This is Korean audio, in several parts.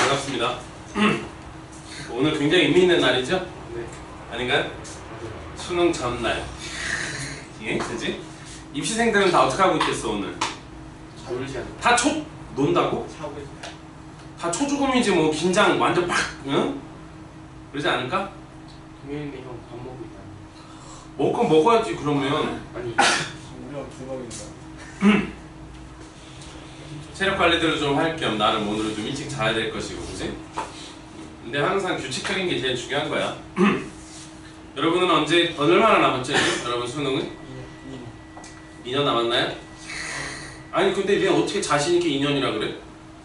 반갑습니다. 오늘 굉장히 의미 있는 날이죠? 네. 아닌가요? 수능 전날. 예? 그지? 입시생들은 다 어떻게 하고 있겠어 오늘? 놀지 않나? 다 논다고? 사고 있어요. 다 초조금이지 뭐 긴장 완전 팍! 응? 그러지 않을까? 동현이네 형 밥 먹고 있다. 먹을 건 먹어야지 그러면. 아니 우리랑 대박이다. 체력 관리들을 좀 할 겸 나름 오늘은 좀 일찍 자야 될 것이고, 그지? 근데 항상 규칙적인 게 제일 중요한 거야. 여러분은 얼마나 남았죠? 이제? 여러분 수능은? 2년 남았나요? 아니 근데 얘 어떻게 자신있게 2년이라 그래?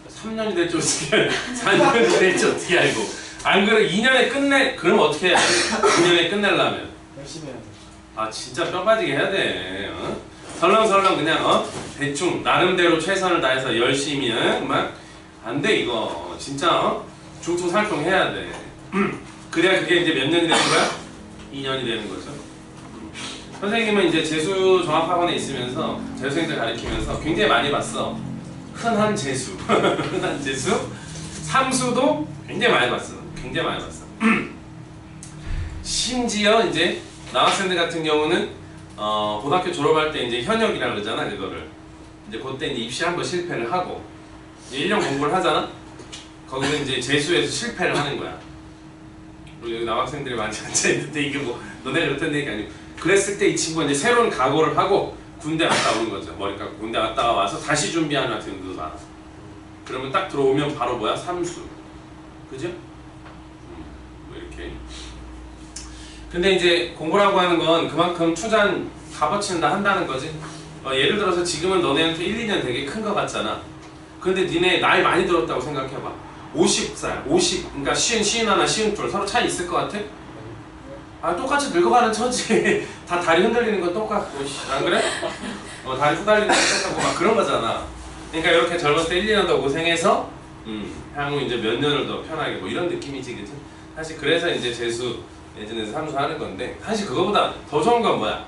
3년이 될지 어떻게 알고 4년이 될지 어떻게 알고 안 그래 2년에 끝내 그럼 어떻게 해야 돼? 2년에 끝내려면 열심히 해야 돼. 아 진짜 뼈 빠지게 해야 돼. 설렁설렁 그냥 대충 나름대로 최선을 다해서 열심히 막 안 돼 이거 진짜 중투살통 해야 돼. 그래야 그게 이제 몇 년이 되는 거야? 2년이 되는 거죠. 선생님은 이제 재수 종합학원에 있으면서 재수생들 가르치면서 굉장히 많이 봤어. 흔한 재수, 흔한 재수, 삼수도 굉장히 많이 봤어. 굉장히 많이 봤어. 심지어 이제 남학생들 같은 경우는 고등학교 졸업할 때 이제 현역이라 그러잖아. 그거를 이제 그때 이제 입시 한번 실패를 하고 이제 1년 공부를 하잖아. 거기서 이제 재수에서 실패를 하는 거야. 그리고 여기 남학생들이 많이 앉아 있는데 이게 뭐 너네 그렇다는 얘기가 아니고 그랬을 때 이 친구가 이제 새로운 각오를 하고 군대 갔다 오는 거죠. 머리 깎고 군대 갔다가 와서 다시 준비하는 학생들도 많아. 그러면 딱 들어오면 바로 뭐야? 삼수. 그죠? 뭐 이렇게. 근데 이제 공부라고 하는 건 그만큼 투자한 값어치는 다 한다는 거지. 예를 들어서 지금은 너네한테 1, 2년 되게 큰 거 같잖아. 근데 니네 나이 많이 들었다고 생각해봐. 50살, 50, 그러니까 시은 하나, 시은 둘 서로 차이 있을 것 같아? 아 똑같이 늙어가는 처지. 다 다리 흔들리는 건 똑같고 안 그래? 다리 후달리는 건 똑같고 막 그런 거잖아. 그러니까 이렇게 젊었을 때 1, 2년 더 고생해서 향후 이제 몇 년을 더 편하게 뭐 이런 느낌이지 그치? 사실 그래서 이제 재수 예전에서 삼수 하는 건데 사실 그거보다 더 좋은 건 뭐야?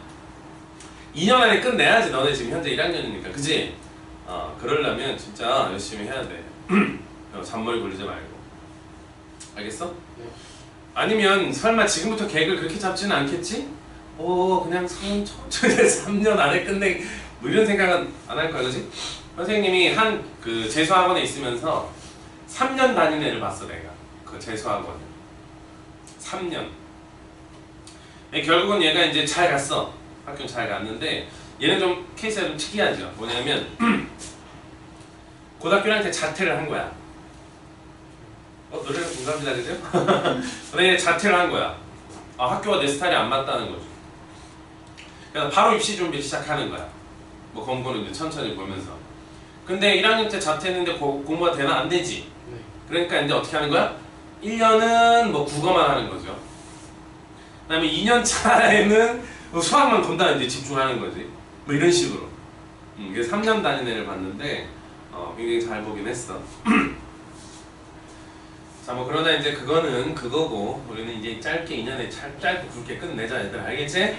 2년 안에 끝내야지. 너네 지금 현재 1학년이니까 그치? 그러려면 진짜 열심히 해야 돼. 잔머리 굴리지 말고. 알겠어? 네. 아니면 설마 지금부터 계획을 그렇게 잡지는 않겠지? 그냥 천천히 3년 안에 끝내 뭐 이런 생각은 안 할 거야 그지? 선생님이 한 그 재수학원에 있으면서 3년 다니는 애를 봤어 내가. 그 재수학원을 3년. 결국은 얘가 이제 잘 갔어. 학교 잘 갔는데 얘는 좀 케이스가 좀 특이하죠. 뭐냐면 고등학교 1학년 때 자퇴를 한 거야. 노래가 공감이다 그죠? 근데 자퇴를 한 거야. 학교가 내 스타일이 안 맞다는 거죠. 그래서 바로 입시 준비를 시작하는 거야. 뭐 공부는 이제 천천히 보면서. 근데 1학년 때 자퇴했는데 공부가 되나? 안 되지. 네. 그러니까 이제 어떻게 하는 거야? 1년은 뭐 국어만 하는 거죠. 그 다음에 2년 차에는 수학만 건다 이제 집중하는 거지. 뭐 이런 식으로. 이게 3년 다닌 애를 봤는데 굉장히 잘 보긴 했어. 자, 뭐 그러나 이제 그거는 그거고 우리는 이제 짧게 2년에 짧고 굵게 끝내자 얘들 알겠지?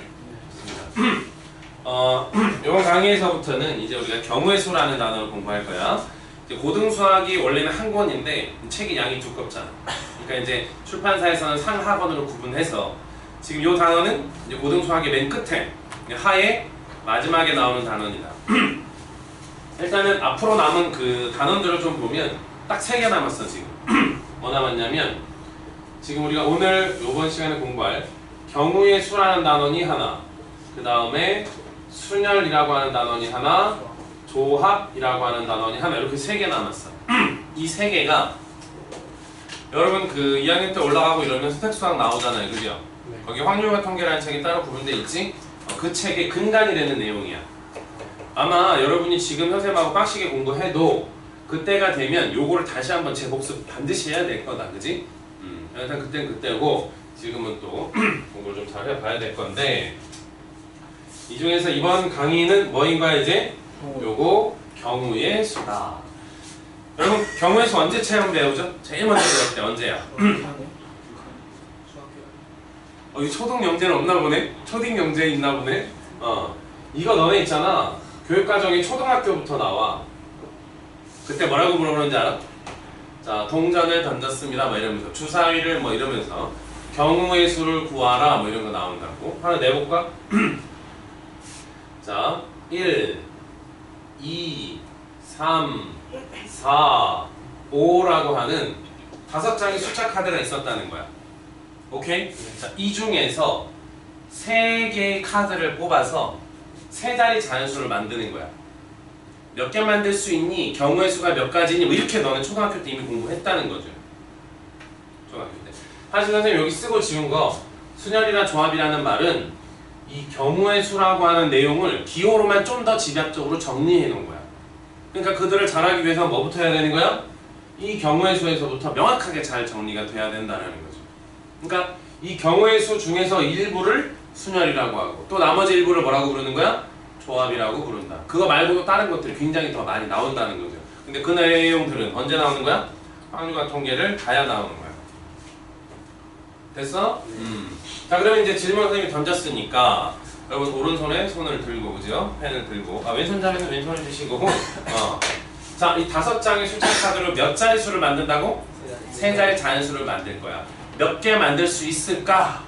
이번 강의에서부터는 이제 우리가 경우의 수라는 단어를 공부할 거야. 이제 고등수학이 원래는 한 권인데 책이 양이 두껍잖아. 그러니까 이제 출판사에서는 상하권으로 구분해서 지금 이 단어는 이제 고등수학의 맨 끝에 하에 마지막에 나오는 단어입니다. 일단은 앞으로 남은 그 단원들을 좀 보면 딱 3개 남았어 지금. 뭐 남았냐면 지금 우리가 오늘 이번 시간에 공부할 경우의 수라는 단원이 하나, 그 다음에 순열이라고 하는 단원이 하나, 조합이라고 하는 단원이 하나, 이렇게 3개 남았어. 이 3개가 여러분 그 2학년 때 올라가고 이러면 수택수학 나오잖아요 그죠? 네. 거기 확률과 통계라는 책이 따로 구분돼 있지? 그 책의 근간이 되는 내용이야. 아마 여러분이 지금 선생님하고 빡시게 공부해도 그때가 되면 요거를 다시 한번 재복습 반드시 해야 될 거다 그지? 일단 그땐 그때고 지금은 또 공부를 좀 잘 해봐야 될 건데 이 중에서 이번 강의는 뭐인가 이제? 요거 경우의 수다. 여러분 경우의 수 언제 처음 배우죠? 제일 먼저 배울 때 언제야? 이 초등 영재는 없나 보네? 초딩 영재 있나 보네? 이거 너네 있잖아. 교육과정이 초등학교부터 나와. 그때 뭐라고 물어보는지 알아? 자, 동전을 던졌습니다. 뭐 이러면서 주사위를 뭐 이러면서 경우의 수를 구하라 뭐 이런 거 나온다고. 하나 내볼까? 자, 1, 2, 3, 4, 5라고 하는 5장의 숫자 카드가 있었다는 거야. 오케이? 자, 이 중에서 3개의 카드를 뽑아서 3자리 자연수를 만드는 거야. 몇 개 만들 수 있니? 경우의 수가 몇 가지니? 뭐 이렇게 너는 초등학교 때 이미 공부했다는 거죠. 초등학교 때. 사실 선생님 여기 쓰고 지운 거 순열이나 조합이라는 말은 이 경우의 수라고 하는 내용을 기호로만 좀 더 집약적으로 정리해 놓은 거야. 그러니까 그들을 잘하기 위해서 뭐부터 해야 되는 거야? 이 경우의 수에서부터 명확하게 잘 정리가 돼야 된다는 거죠. 그러니까 이 경우의 수 중에서 일부를 순열이라고 하고 또 나머지 일부를 뭐라고 부르는 거야? 조합이라고 부른다. 그거 말고도 다른 것들이 굉장히 더 많이 나온다는 거죠. 근데 그 내용들은 언제 나오는 거야? 확률과 통계를 봐야 나오는 거야. 됐어? 자, 그러면 이제 질문 선생님이 던졌으니까 여러분 오른손에 손을 들고, 그죠? 펜을 들고, 왼손 자리는 왼손을 드시고, 자, 이 5장의 숫자 카드로 몇 자리 수를 만든다고? 3자리 자연수를 만들 거야. 몇 개 만들 수 있을까?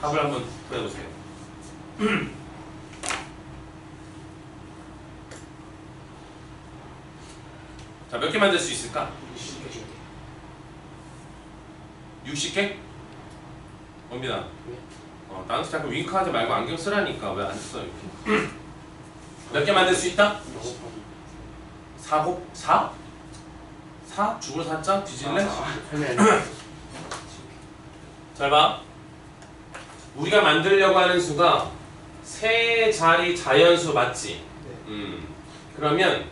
답을 한번 보여보세요. 자, 몇 개 만들 수 있을까? 60개? 원빈아. 나한테 자꾸 윙크하지 말고 안경 쓰라니까 왜 안 써 이렇게? 몇 개 만들 수 있다? 4 곱 4? 4? 죽을 4자? 뒤질래? 잘 봐. 우리가 만들려고 하는 수가 3자리 자연수 맞지? 그러면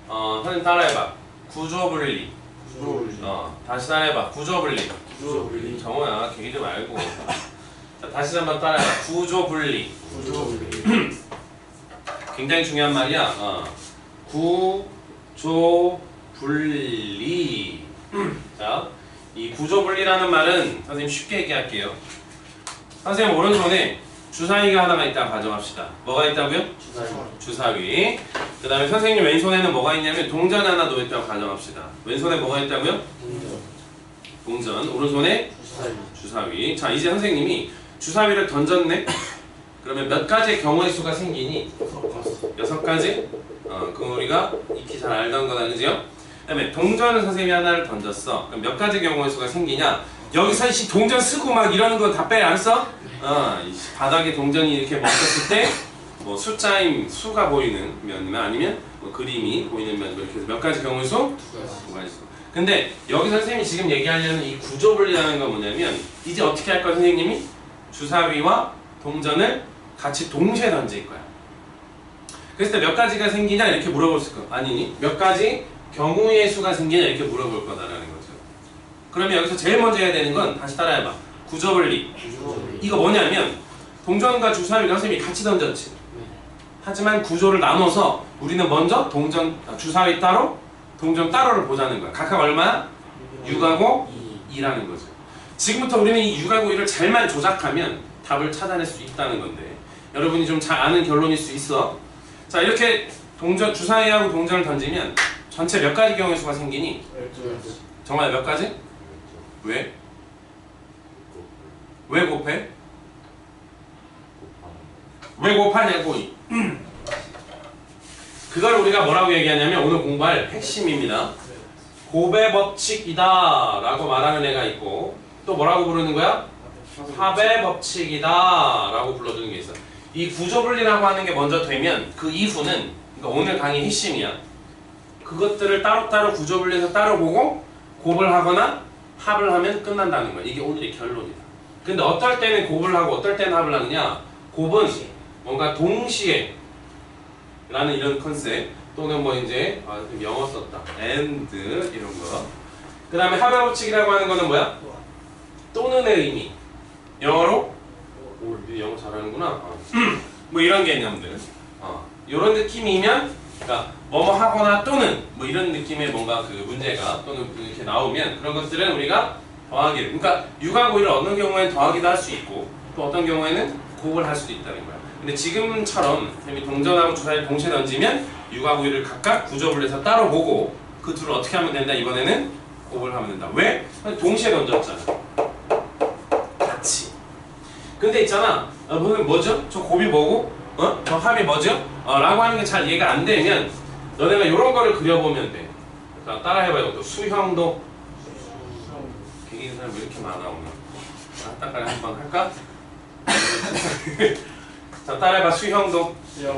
선생님 따라해봐. 구조분리. 다시 따라해봐. 구조분리. 정호야 개기지 말고. 자, 다시 한번 따라해봐. 구조분리. 굉장히 중요한 말이야. 구조분리. 자, 이 구조분리라는 말은 선생님 쉽게 얘기할게요. 선생님 오른손에 주사위가 하나가 있다고 가정합시다. 뭐가 있다고요? 주사위. 그 다음에 선생님 왼손에는 뭐가 있냐면 동전 하나 놓여있다고 가정합시다. 왼손에 뭐가 있다고요? 동전. 오른손에 주사위. 자, 이제 선생님이 주사위를 던졌네? 그러면 몇 가지의 경우의 수가 생기니? 6가지? 그럼 우리가 익히 잘 알던 거다, 그죠? 그 다음에 동전을 선생님이 하나를 던졌어. 그럼 몇 가지 경우의 수가 생기냐? 여기서 이 동전 쓰고 막 이러는 거 다 빼, 안 써? 바닥에 동전이 이렇게 먹혔을 때 뭐 숫자인 수가 보이는 면이면 아니면 뭐 그림이 보이는 면 이렇게 해서 몇 가지 경우의 수? 2가지 수. 근데 여기 선생님이 지금 얘기하려는 이 구조분리라는 건 뭐냐면 이제 어떻게 할 거야 선생님이? 주사위와 동전을 같이 동시에 던질 거야. 그랬을 때 몇 가지가 생기냐 이렇게 물어볼 거 아니니? 몇 가지 경우의 수가 생기냐 이렇게 물어볼 거다라는 거죠. 그러면 여기서 제일 먼저 해야 되는 건 다시 따라해봐. 구조분리. 이거 뭐냐면 동전과 주사위를 선생님이 같이 던졌지. 하지만 구조를 나눠서 우리는 먼저 주사위 따로, 동전 따로를 보자는 거야. 각각 얼마야? 6하고 2라는 거죠. 지금부터 우리는 이 6하고 2를 잘만 조작하면 답을 찾아낼 수 있다는 건데 여러분이 좀 잘 아는 결론일 수 있어. 자, 이렇게 주사위하고 동전을 던지면 전체 몇 가지 경우의 수가 생기니? 정말 몇 가지? 왜? 왜 곱해? 왜 곱하냐고. 그걸 우리가 뭐라고 얘기하냐면 오늘 공부할 핵심입니다. 곱의 법칙이다 라고 말하는 애가 있고 또 뭐라고 부르는 거야? 합의 법칙이다 라고 불러주는 게 있어. 이 구조분리라고 하는 게 먼저 되면 그 이후는 그러니까 오늘 강의 핵심이야. 그것들을 따로따로 구조분리해서 따로 보고 곱을 하거나 합을 하면 끝난다는 거야. 이게 오늘의 결론이다. 근데 어떨 때는 곱을 하고 어떨 때는 합을 하느냐? 곱은 뭔가 동시에 라는 이런 컨셉 또는 뭐 이제 영어 썼다. and 이런 거. 그 다음에 합의 법칙이라고 하는 거는 뭐야? 또는의 의미. 영어로? 영어 잘하는구나. 뭐 이런 개념들. 이런 느낌이면 그러니까 뭐뭐 하거나 또는 뭐 이런 느낌의 뭔가 그 문제가 또는 이렇게 나오면 그런 것들은 우리가 더하기를 그러니까 6하고 1을 어느 경우에는 더하기도 할 수 있고 또 어떤 경우에는 곱을 할 수도 있다는 거야. 근데 지금처럼 동전하고 주사위를 동시에 던지면 6하고 1을 각각 구조분리해서 따로 보고 그 그 둘을 어떻게 하면 된다? 이번에는 곱을 하면 된다. 왜? 동시에 던졌잖아. 같이. 근데 있잖아. 뭐죠? 저 곱이 뭐고? 저 합이 뭐죠? 라고 하는 게 잘 이해가 안 되면 너네가 이런 거를 그려보면 돼. 자, 따라해봐요. 또 수형도. 개개인 사람 왜 이렇게 많아 오늘? 따까리 한번 할까? 자, 따라해봐. 수형도.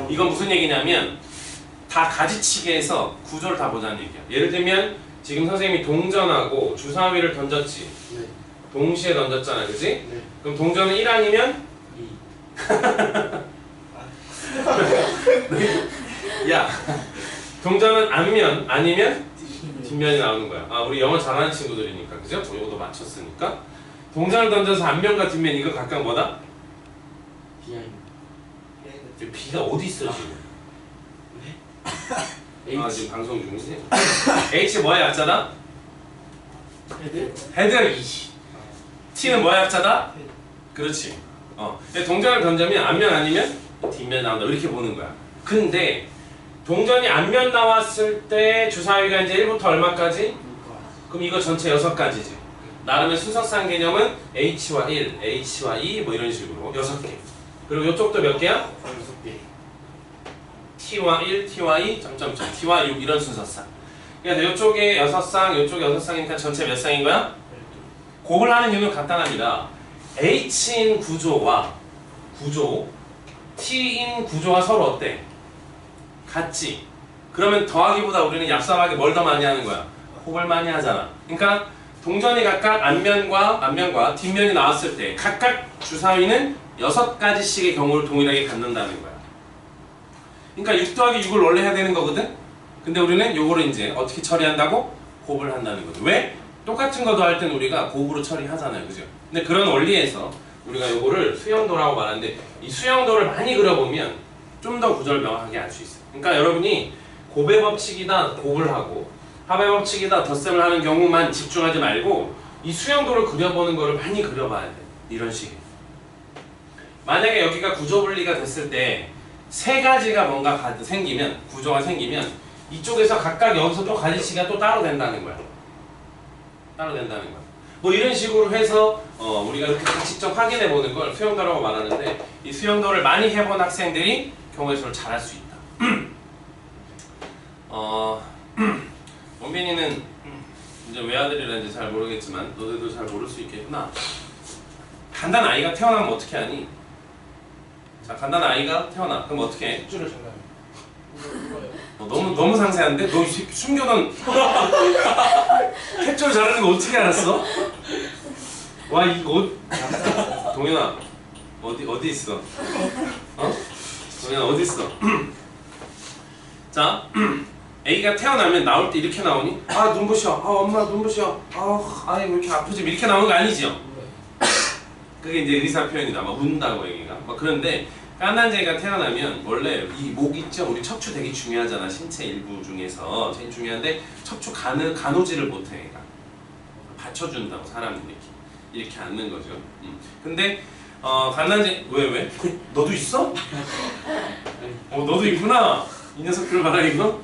이건 무슨 얘기냐면 다 가지치기해서 구조를 다 보자는 얘기야. 예를 들면 지금 선생님이 동전하고 주사위를 던졌지. 네. 동시에 던졌잖아, 그지? 네. 그럼 동전은 1 아니면? 2. 야, 동전은 앞면 아니면 뒷면이 나오는 거야. 우리 영어 잘하는 친구들이니까, 그죠? 이것도 맞췄으니까. 동전을 던져서 앞면과 뒷면 이거 각각 뭐다? B입니다. B가 어디 있어 지금? H. 지금 방송 중이지? H 뭐야 약자다? 헤드. 헤드. T는 뭐야 약자다? 그렇지. 동전을 던지면 앞면 아니면 뒷면 나온다. 이렇게 보는 거야. 근데 동전이 앞면 나왔을 때 주사위가 이제 1부터 얼마까지? 그럼 이거 전체 6가지지. 나름의 순서상 개념은 H와 1, H와 2 뭐 이런 식으로 6개. 그리고 이쪽도 몇 개야? 6개. T와 1, T와 2, 점점점, T와 6 이런 순서상. 그러니까 이쪽에 6쌍, 이쪽에 6쌍이니까 전체 몇 쌍인 거야? 곱을 하는 이유는 간단합니다. H인 구조와 구조, T인 구조가 서로 어때? 같지? 그러면 더하기보다 우리는 얍삽하게 뭘 더 많이 하는 거야? 곱을 많이 하잖아. 그러니까 동전이 각각 앞면과 뒷면이 나왔을 때 각각 주사위는 6가지씩의 경우를 동일하게 갖는다는 거야. 그러니까 6 더하기 6을 원래 해야 되는 거거든? 근데 우리는 요거를 이제 어떻게 처리한다고? 곱을 한다는 거죠. 왜? 똑같은 거 더할 때는 우리가 곱으로 처리하잖아요. 그죠? 근데 그런 원리에서 우리가 요거를 수형도라고 말하는데 이 수형도를 많이 그려보면 좀 더 구조를 명확하게 알 수 있어요. 그러니까 여러분이 곱의 법칙이다 곱을 하고 합의 법칙이다 덧셈을 하는 경우만 집중하지 말고 이 수형도를 그려보는 거를 많이 그려봐야 돼. 이런 식으로. 만약에 여기가 구조 분리가 됐을 때 세 가지가 뭔가 생기면 구조가 생기면 이쪽에서 각각 여기서 또 가지치기가 또 따로 된다는 거야. 따로 된다는 거야. 뭐 이런 식으로 해서 우리가 이렇게 직접 확인해 보는 걸 수형도라고 말하는데 이 수형도를 많이 해본 학생들이 경우의 수를 잘할 수 있다. 원빈이는 이제 외아들이라는지 잘 모르겠지만 너희도 잘 모를 수 있겠구나. 간단 아이가 태어나면 어떻게 하니? 자, 간단 아이가 태어나. 그럼 어떻게 해? 줄을 잘라요. 너무 상세한데? 너 숨겨놓은 캡처를 잘하는 거 어떻게 알았어? 와, 이거 동현아 어디 있어? 동현아 어디 있어? 자, 애기가 태어나면 나올 때 이렇게 나오니? 눈부셔. 엄마 눈부셔. 왜 이렇게 아프지? 이렇게 나오는 거 아니죠? 그게 이제 의사 표현이다. 막 운다고 애기가. 그런데 깐난쟁이가 태어나면 원래 이 목 있죠? 우리 척추 되게 중요하잖아. 신체 일부 중에서 제일 중요한데 척추 가누지를 못해 애가. 받쳐준다고 사람들이 이렇게 앉는 거죠. 근데 깐난쟁이 왜? 너도 있어? 너도 있구나. 이 녀석들 봐라 이거.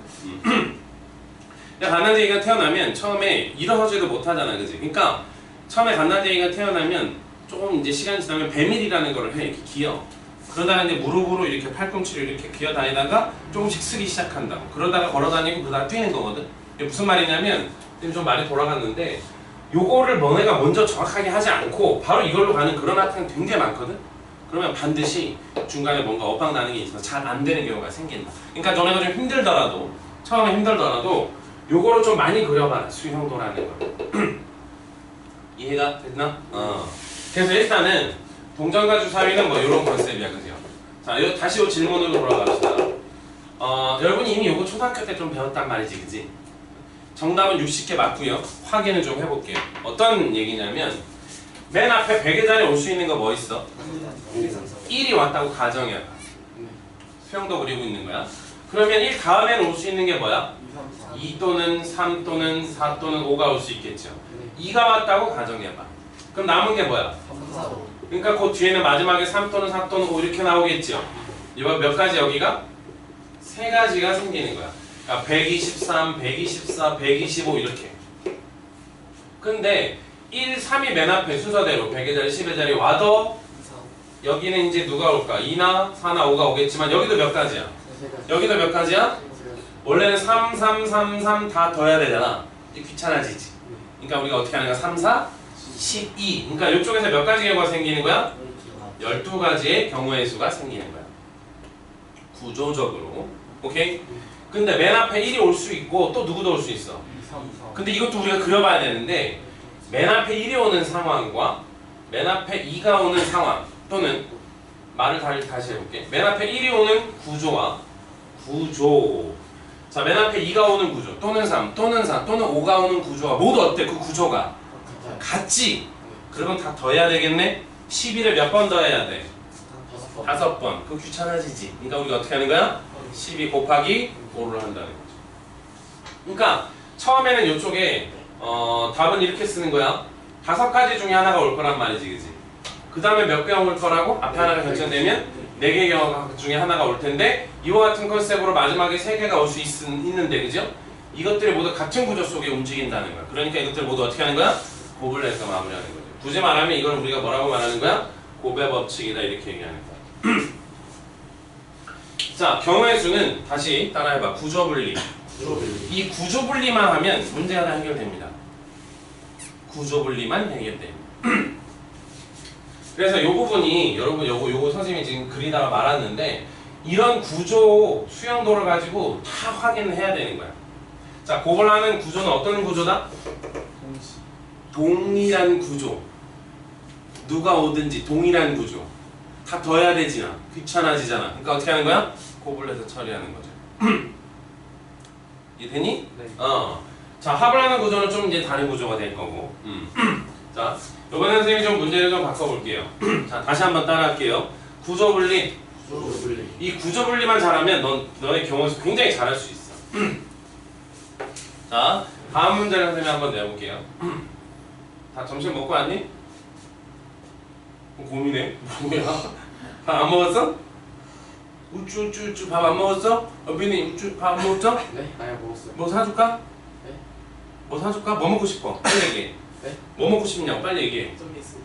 갓난쟁이가 태어나면 처음에 일어서지도 못하잖아, 그지? 그러니까 처음에 갓난쟁이가 태어나면 조금 이제 시간이 지나면 배밀이라는 거를 해, 이렇게 기어. 그러다가 이제 무릎으로 이렇게 팔꿈치로 이렇게 기어 다니다가 조금씩 쓰기 시작한다고. 그러다가 걸어 다니고 그러다가 뛰는 거거든. 이게 무슨 말이냐면 지금 좀 말이 돌아갔는데 요거를 너네가 먼저 정확하게 하지 않고 바로 이걸로 가는 그런 학생 굉장히 많거든. 그러면 반드시 중간에 뭔가 엇박나는 게 있어서 잘 안 되는 경우가 생긴다. 그러니까 너네가 좀 힘들더라도 처음에 힘들더라도 요거를 좀 많이 그려봐라. 수형도라는 거. 이해가 됐나? 그래서 일단은 동전과 주사위는 뭐 이런 컨셉이야, 그죠? 자, 다시 요 질문으로 돌아갑시다. 여러분이 이미 요거 초등학교 때 좀 배웠단 말이지, 그지? 정답은 60개 맞고요. 확인을 좀 해볼게요. 어떤 얘기냐면 맨 앞에 100의 자리에 올 수 있는 거 뭐 있어? 1이 왔다고 가정해봐. 수형도 그리고 있는 거야. 그러면 1 다음에는 올 수 있는 게 뭐야? 2 또는 3 또는 4 또는 5가 올 수 있겠죠. 2가 왔다고 가정해봐. 그럼 남은 게 뭐야? 그러니까 그 뒤에는 마지막에 3 또는 4 또는 5 이렇게 나오겠죠. 이거 몇 가지 여기가? 3가지가 생기는 거야. 그러니까 123, 124, 125 이렇게. 근데 1, 3이 맨 앞에 순서대로 100의 자리, 10의 자리 와도 여기는 이제 누가 올까? 2나 4나 5가 오겠지만 여기도 몇 가지야? 여기도 몇 가지야? 원래는 3, 3, 3, 3 다 더해야 되잖아. 이제 귀찮아지지. 그러니까 우리가 어떻게 하는 거야? 3, 4, 12. 그러니까 이쪽에서 몇 가지 경우가 생기는 거야? 12가지의 경우의 수가 생기는 거야. 구조적으로. 오케이? 근데 맨 앞에 1이 올 수 있고 또 누구도 올 수 있어. 2, 3, 4. 근데 이것도 우리가 그려봐야 되는데 맨 앞에 1이 오는 상황과 맨 앞에 2가 오는 상황 또는 말을 다시 해볼게. 맨 앞에 1이 오는 구조와 구조. 자, 맨 앞에 2가 오는 구조 또는 3 또는 4 또는 5가 오는 구조가 모두 어때? 그 구조가 같지? 그러면 다 더해야 되겠네? 12를 몇 번 더해야 돼? 5번. 그거 귀찮아지지. 그러니까 우리가 어떻게 하는 거야? 12 곱하기 5를 한다는 거죠. 그러니까 처음에는 이쪽에 답은 이렇게 쓰는 거야. 5가지 중에 하나가 올 거란 말이지, 그지? 그 다음에 몇 개가 올 거라고? 앞에 하나가 결정되면 4개의 경우 중에 하나가 올 텐데 이와 같은 컨셉으로 마지막에 3개가 올 수 있는데, 그죠? 이것들이 모두 같은 구조 속에 움직인다는 거야. 그러니까 이것들 모두 어떻게 하는 거야? 곱을 해서 마무리하는 거죠. 굳이 말하면 이걸 우리가 뭐라고 말하는 거야? 곱의 법칙이다 이렇게 얘기하는 거야. 자, 경우의 수는 다시 따라해봐. 구조분리. 이 구조분리만 하면 문제가 다 해결됩니다. 구조분리만 해결돼. 그래서 이 부분이 여러분 요거 선생님이 지금 그리다가 말았는데 이런 구조 수용도를 가지고 다 확인을 해야 되는 거야. 자, 곱을 하는 구조는 어떤 구조다? 동일한 구조. 누가 오든지 동일한 구조. 다 더해야 되지나 귀찮아지잖아. 그러니까 어떻게 하는 거야? 곱을 해서 처리하는 거죠. 이해되니? 네. 자, 합을 하는 구조는 좀 이제 다른 구조가 될 거고. 자, 이번에 선생님이 좀 문제를 좀 바꿔볼게요. 자, 다시 한번 따라할게요. 구조분리. 이 구조분리만 잘하면 너의 경우에서 굉장히 잘할 수 있어. 자, 다음 문제를 선생님이 한번 내볼게요. 다 점심 먹고 왔니? 고민해. 뭐야? 밥 안 먹었어? 우쭈 밥 안 먹었어? 어빈이 우쭈 밥 안 먹었어? 네? 아야 먹었어요. 뭐 사줄까? 네? 뭐 사줄까? 뭐 먹고 싶어? 빨리 얘기해. 네? 뭐 먹고 싶냐고 빨리 얘기해. 좀 있어.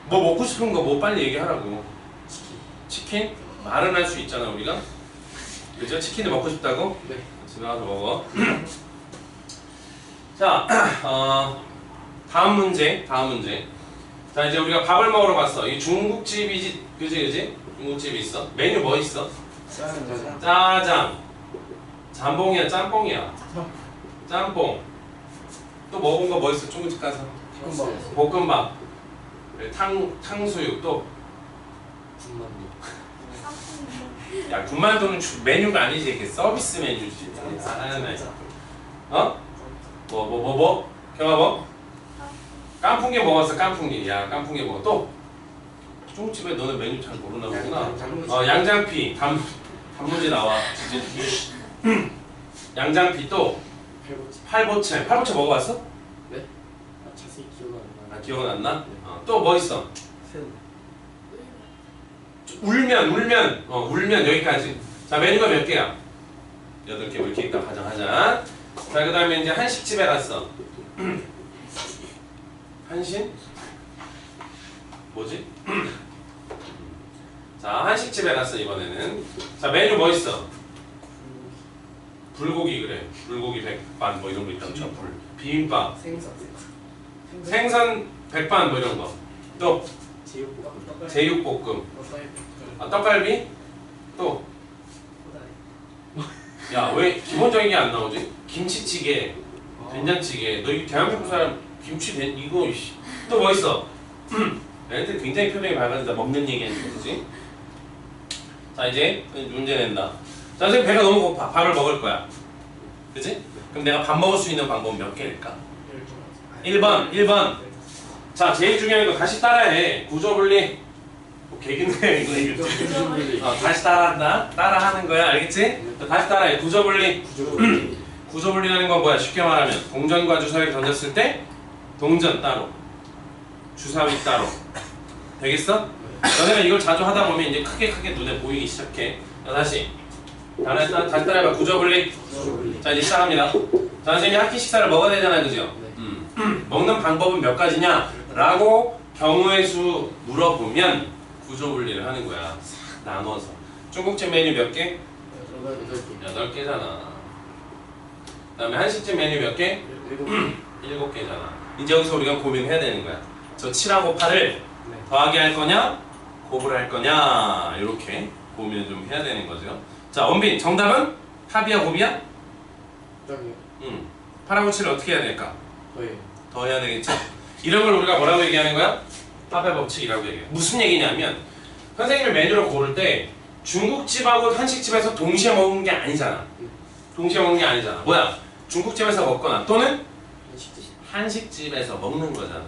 뭐 먹고 싶은 거 뭐 빨리 얘기하라고. 치킨. 치킨? 말은 할 수 있잖아 우리가. 그죠? 치킨을 먹고 싶다고? 네. 집에 가서 먹어. 자, 다음 문제. 자, 이제 우리가 밥을 먹으러 갔어. 이 중국집이지, 그지? 중국집이 있어. 메뉴 뭐 있어? 짜장. 짜장. 잠봉이야, 짬뽕이야. 짬뽕. 또 먹은 거 뭐 있어? 중국집 가서. 볶음밥. 그래, 탕수육 또. 군만두. 야, 군만두는 메뉴가 아니지. 이렇게 서비스 메뉴지. 어? 뭐? 경아 뭐? 깐풍기 먹었어, 깐풍기. 야, 깐풍기 먹어. 또? 중국집에 너는 메뉴 잘 모르나 보구나. 양장피. 단무지 나와. 양장피 또? 팔보채. 팔보채 먹어봤어? 네? 아, 자세히 기억은 안 나요. 아, 기억은 안 나? 또 뭐 있어? 새우. 울면 여기까지. 자, 메뉴가 몇 개야? 8개. 이렇게 일단 가정하자. 자, 그 다음에 이제 한식집에 갔어. 한식? 뭐지? 자, 한식집에 갔어 이번에는. 자, 메뉴 뭐 있어? 불고기. 그래. 불고기 백반 뭐 이런 거 있다. 비빔밥. 생선 백반 뭐 이런 거. 또 제육볶음. 아, 떡갈비? 또? 야, 왜 기본적인 게 안 나오지? 김치찌개, 된장찌개. 너 이 대한민국 사람 김치 이거 또 뭐 있어? 애들 굉장히 표정이 밝아진다. 먹는 얘기하는 거지. 자, 이제 문제 낸다. 자, 선생님 배가 너무 고파. 밥을 먹을 거야. 그치? 그럼 내가 밥 먹을 수 있는 방법은 몇 개일까? 1번. 자, 제일 중요한 거 다시 따라해. 구조분리. 개긴데 이거. 다시 따라한다. 따라하는 거야. 알겠지? 다시 따라해. 구조분리. 구조분리라는 건 뭐야? 쉽게 말하면 동전과 주사위를 던졌을 때 동전 따로, 주사위 따로. 되겠어? 너네가 이걸 자주 하다 보면 이제 크게 눈에 보이기 시작해. 자, 다시 다시 따라해봐. 구조분리. 자 이제 시작합니다. 자 선생님이 학기 식사를 먹어야 되잖아요, 그죠? 먹는 방법은 몇 가지냐? 라고 경우의 수 물어보면 구조분리를 하는 거야. 싹 나눠서. 중국집 메뉴 몇 개? 8개. 8개잖아. 그 다음에 한식집 메뉴 몇 개? 7개. 7개잖아. 이제 여기서 우리가 고민해야 되는 거야. 저 7하고 8을 네. 더하기 할 거냐? 곱을 할 거냐? 이렇게 고민을 좀 해야 되는 거죠. 자, 원빈 정답은 합이야 곱이야? 저기요. 8하고 7을 어떻게 해야 될까? 저예요. 더 해야 되겠죠? 이런 걸 우리가 뭐라고 얘기하는 거야? 합의 법칙이라고 얘기해. 무슨 얘기냐면 선생님이 메뉴를 고를 때 중국집하고 한식집에서 동시에 먹는 게 아니잖아. 동시에 먹는 게 아니잖아. 뭐야? 중국집에서 먹거나 또는 한식집에서 먹는 거잖아.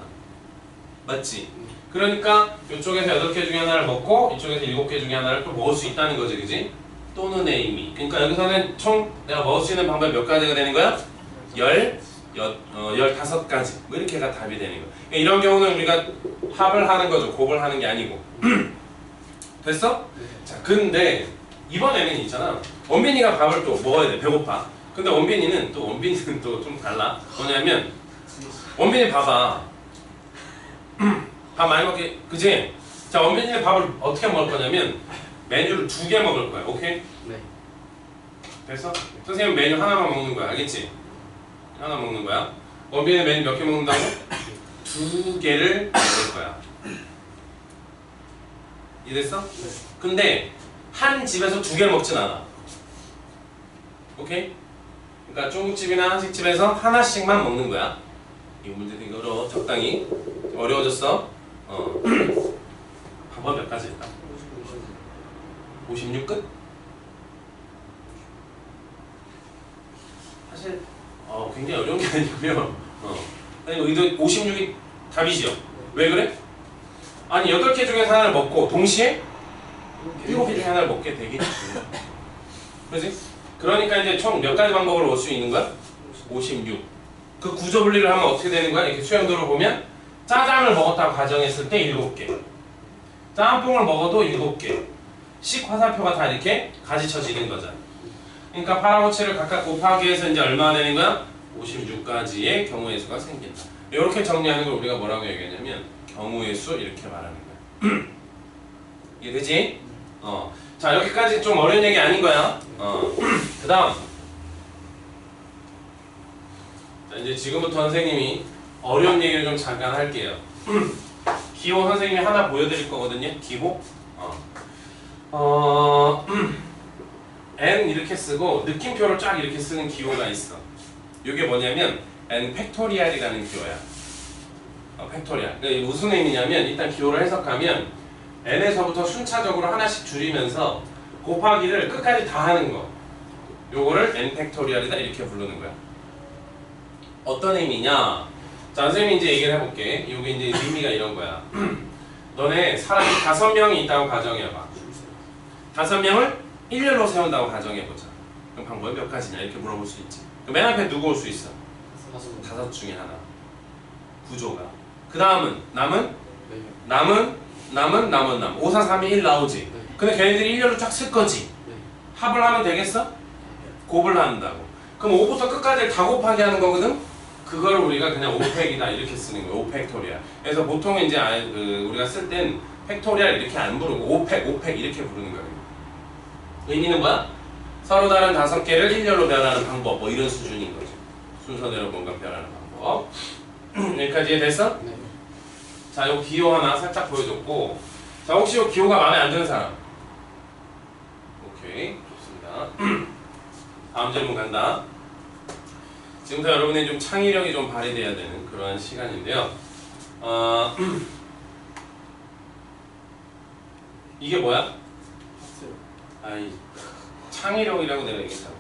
맞지? 그러니까 이쪽에서 8개 중에 하나를 먹고 이쪽에서 7개 중에 하나를 또 먹을 수 있다는 거지, 그지? 또는 의미. 그러니까 여기서는 총 내가 먹을 수 있는 방법이 몇 가지가 되는 거야? 15가지. 뭐 이렇게가 답이 되는 거야. 그러니까 이런 경우는 우리가 합을 하는 거죠. 곱을 하는 게 아니고. 됐어? 자, 근데 이번에는 있잖아. 원빈이가 밥을 또 먹어야 돼. 배고파. 근데 원빈이는 또 좀 달라. 뭐냐면 원빈이 봐봐. 밥 많이 먹게, 그지? 자, 원빈이는 밥을 어떻게 먹을 거냐면 메뉴를 2개 먹을 거야. 오케이? 네. 됐어? 선생님 메뉴 하나만 먹는 거야. 알겠지? 하나 먹는 거야. 원빈이는 메뉴 몇 개 먹는다고? 2개를 먹을 거야. 이해됐어? 네. 근데 한 집에서 2개를 먹진 않아. 오케이? 그러니까 중국집이나 한식집에서 하나씩만 먹는 거야. 이 문제 되게 어려워. 적당히. 좀 어려워졌어. 방법 몇 가지 일단. 56끝? 사실 굉장히 어려운 게 아니고요. 아니 의도 56이 답이지요. 왜 그래? 아니 8개 중에 하나를 먹고 동시에 7개 중에 하나를 먹게 되겠지. 그렇지? 그러니까 이제 총 몇 가지 방법으로 올 수 있는 거야? 56. 그 구조 분리를 하면 어떻게 되는 거야? 이렇게 수영도를 보면 짜장을 먹었다고 가정했을 때 7개, 짬뽕을 먹어도 7개, 식 화살표가 다 이렇게 가지쳐지는 거잖아. 그러니까 8하고 7을 각각 곱하기 해서 이제 얼마나 되는 거야? 56가지의 경우의 수가 생긴다. 이렇게 정리하는 걸 우리가 뭐라고 얘기하냐면 경우의 수 이렇게 말하는 거야. 이해되지? 자, 여기까지 좀 어려운 얘기 아닌 거야. 그 다음. 자, 이제 지금부터 선생님이 어려운 얘기를 좀 잠깐 할게요. 기호 선생님이 하나 보여드릴 거거든요. 기호. n 이렇게 쓰고 느낌표를 쫙 이렇게 쓰는 기호가 있어. 이게 뭐냐면 n 팩토리얼이라는 기호야. 팩토리얼. 그러니까 무슨 의미냐면 일단 기호를 해석하면 n에서부터 순차적으로 하나씩 줄이면서 곱하기를 끝까지 다 하는 거. 요거를 n 팩토리얼이다 이렇게 부르는 거야. 어떤 의미냐? 자, 선생님이 이제 얘기를 해볼게. 요게 이제 의미가 이런 거야. 너네 사람이 5명이 있다고 가정해봐. 5명을 일렬로 세운다고 가정해보자. 그럼 방법이 몇 가지냐 이렇게 물어볼 수 있지. 그럼 맨 앞에 누구 올 수 있어? 5 중에 하나. 구조가. 그 다음은 남은? 남은 5, 4, 3이 1 나오지. 근데 걔네들이 일렬로 쫙 쓸 거지. 합을 하면 되겠어? 곱을 한다고. 그럼 5부터 끝까지 다 곱하기 하는 거거든? 그걸 우리가 그냥 5팩이다 이렇게 쓰는 거예요. 5팩토리얼. 그래서 보통 이제 우리가 쓸 땐 팩토리얼 이렇게 안 부르고 5팩 이렇게 부르는 거예요. 의미는 뭐야? 서로 다른 5개를 일렬로 변하는 방법 뭐 이런 수준인 거죠. 순서대로 뭔가 변하는 방법. 여기까지 이해됐어? 네. 자, 요 기호 하나 살짝 보여줬고, 자, 혹시 요 기호가 마음에 안 드는 사람? 오케이, 좋습니다. 다음 질문 간다. 지금부터 여러분의 좀 창의력이 좀 발휘돼야 되는 그러한 시간인데요. 이게 뭐야? 아이, 창의력이라고 내가 얘기했잖아.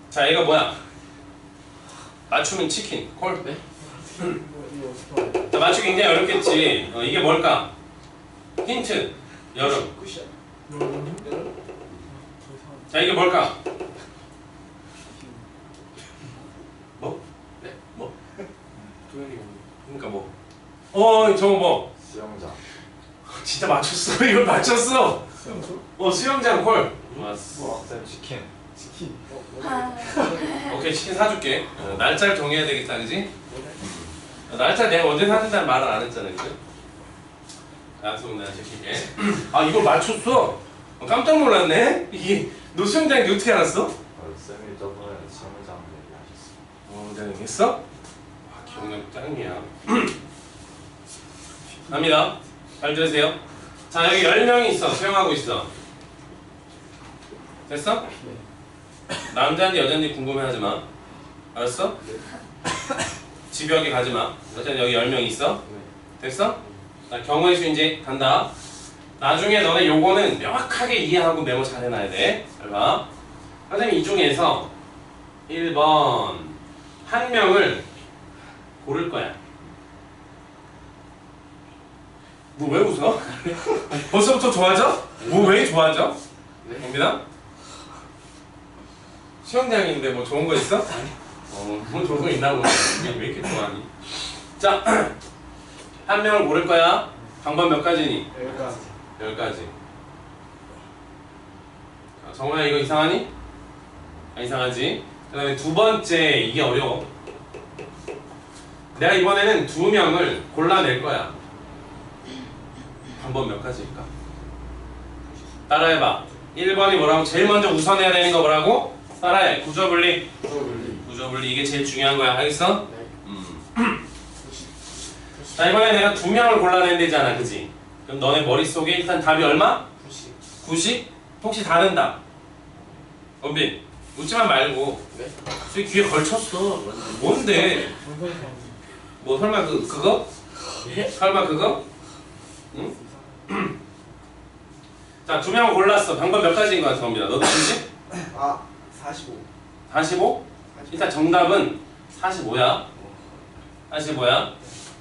자, 얘가 뭐야? 맞추면 치킨, 콜? 네? 자, 맞추기 굉장히 어렵겠지. 이게 뭘까? 힌트. 여름. 쿠션. 자, 이게 뭘까? 뭐? 네? 뭐? 도현이 그러니까 뭐? 저거 뭐? 수영장. 진짜 맞췄어. 이걸 맞췄어. 수영장 콜. 좋았어. 쌤 치킨. 치킨. 오케이 치킨 사줄게. 날짜를 정해야 되겠다 그지? 날짜 내가 언제 사준다는 말을 안 했잖아 그지? 약속 내가 지킬게. 아 이걸 맞췄어? 깜짝 놀랐네. 이게 너 수영장인지 어떻게 알았어? 쌤이 저번에 수영장 얘기하셨어. 내가 얘기했어? 아, 기억력 짱이야. 갑니다. 잘 들으세요. 자 여기 10명이 있어. 수영하고 있어. 됐어? 남자인지 여자인지 궁금해하지 마. 알았어? 집요하게 가지 마. 어쨌든 여기 10명 있어. 됐어? 자 경우의 수 이제 간다. 나중에 너네 요거는 명확하게 이해하고 메모 잘 해놔야 돼. 잘 봐. 선생님 이 중에서 1번 한 명을 고를 거야. 뭐 왜 웃어? 벌써부터 좋아져? 뭐 왜 좋아져? 네. 봅니다. 수영장인데 뭐 좋은 거 있어? 뭐 좋은 거 있나 보네. 왜 이렇게 좋아하니? 자, 한 명을 고를 거야. 방법 몇 가지니? 10가지. 10가지. 자, 정우야 이거 이상하니? 안 이상하지? 그 다음에 두 번째 이게 어려워. 내가 이번에는 2명을 골라낼 거야. 방법 몇 가지일까? 따라해봐. 1번이 뭐라고? 제일 먼저 우선해야 되는 거 뭐라고? 따라해. 구조분리. 구조분리 이게 제일 중요한 거야. 알겠어? 자 이번에 내가 2명을 골라낸 데잖아. 그지? 그럼 너네 머릿속에 일단 답이 얼마? 90? 혹시 다른다? 원빈 웃지만 말고. 네. 저기 귀에 걸쳤어. 뭔데? 뭐 설마 그거? 설마 그거? 응? 자 2명을 골랐어. 방법 몇 가지인 것 같아 원빈아. 너도 알지? 아, 45. 45? 일단 정답은 45야. 45야.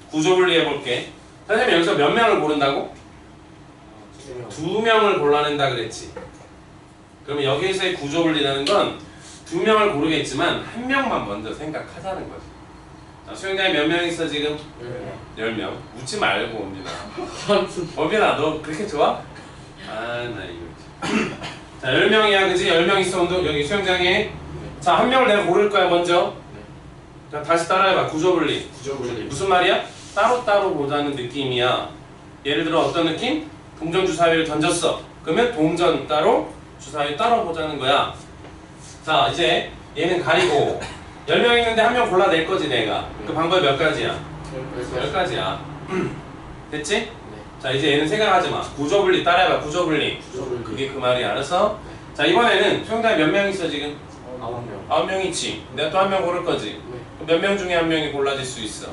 구조분리 해볼게. 선생님 여기서 몇 명을 고른다고? 2명을 골라낸다 그랬지. 그러면 여기에서의 구조분리라는 건 2명을 고르겠지만 1명만 먼저 생각하자는 거지. 자, 수영장에 몇 명 있어 지금? 10명. 웃지 말고 원빈아. 원빈아 너 그렇게 좋아? 아 나 이거 자 10명이야 그지? 10명 있어 여기 수영장에. 자 한 명을 내가 고를 거야 먼저. 자 다시 따라해봐. 구조분리. 무슨 말이야? 따로따로 보자는 느낌이야. 예를 들어 어떤 느낌? 동전 주사위를 던졌어. 그러면 동전 따로 주사위 따로 보자는 거야. 자 이제 얘는 가리고 10명 있는데 한 명 골라낼 거지 내가. 그 방법이 몇 가지야? 10가지야. 됐지? 자 이제 얘는 생각하지 마. 구조분리 따라해봐. 구조분리. 그게 그 말이야. 알았어? 자 이번에는 수영장에 몇 명 있어 지금? 9명. 9명 있지. 내가 또 한 명 고를 거지. 몇 명 중에 한 명이 골라질 수 있어?